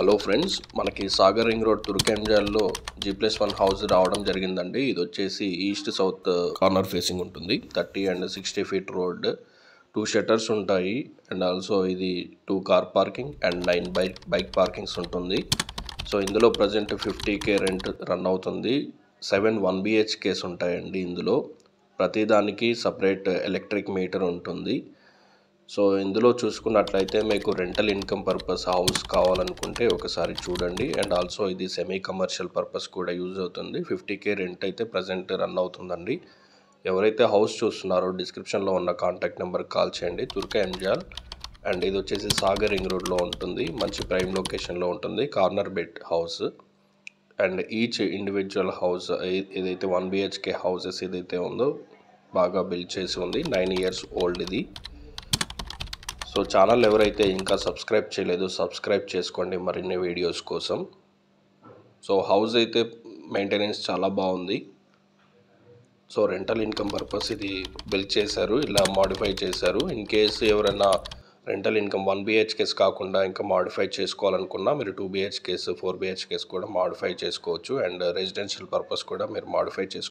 Hello friends, మనకి Sagar ring road తుర్కెంజాల్లో G+1 house రావడం జరిగిందండి. ఇది వచ్చేసి ఈస్ట్ సౌత్ కార్నర్ ఫేసింగ్ ఉంటుంది. 30 and 60 feet రోడ్, 2 షట్టర్స్ ఉంటాయి. అండ్ ఆల్సో ఇది 2 car parking and 9 bike parkings ఉంటుంది. సో ఇందులో ప్రజెంట్ 50K రెంట్ రన్ అవుతుంది. 7 1BHKs ఉంటాయండి. ఇందులో ప్రతిదానికి సపరేట్ ఎలక్ట్రిక్ మీటర్ ఉంటుంది. సో ఇందులో చూసుకున్నట్లయితే మీకు రెంటల్ ఇన్కమ్ పర్పస్ హౌస్ కావాలనుకుంటే ఒకసారి చూడండి. అండ్ ఆల్సో ఇది సెమీ కమర్షియల్ పర్పస్ కూడా యూజ్ అవుతుంది. 50K రెంట్ అయితే ప్రజెంట్ రన్ అవుతుందండి. ఎవరైతే హౌస్ చూస్తున్నారో డిస్క్రిప్షన్లో ఉన్న కాంటాక్ట్ నెంబర్కి కాల్ చేయండి. తుర్కెంజాల్. అండ్ ఇది వచ్చేసి సాగర్ రింగ్ రోడ్లో ఉంటుంది. మంచి ప్రైమ్ లొకేషన్లో ఉంటుంది. Corner bed house. And each individual house ఏదైతే 1BHK హౌసెస్ ఏదైతే ఉందో బాగా బిల్డ్ చేసి ఉంది. 9 years ఓల్డ్ ఇది. సో ఛానల్ ఎవరైతే ఇంకా సబ్స్క్రైబ్ చేయలేదు సబ్స్క్రైబ్ చేసుకోండి మరిన్ని వీడియోస్ కోసం. సో హౌస్ అయితే మెయింటెనెన్స్ చాలా బాగుంది. సో రెంటల్ ఇన్కమ్ పర్పస్ ఇది బిల్డ్ చేశారు, ఇలా మాడిఫై చేశారు. ఇన్ కేసు ఎవరైనా రెంటల్ ఇన్కమ్ 1BHKs కాకుండా ఇంకా మాడిఫై చేసుకోవాలనుకున్నా మీరు 2BHKs 4BHKs కూడా మాడిఫై చేసుకోవచ్చు. అండ్ రెసిడెన్షియల్ పర్పస్ కూడా మీరు మాడిఫై చేసుకోవచ్చు.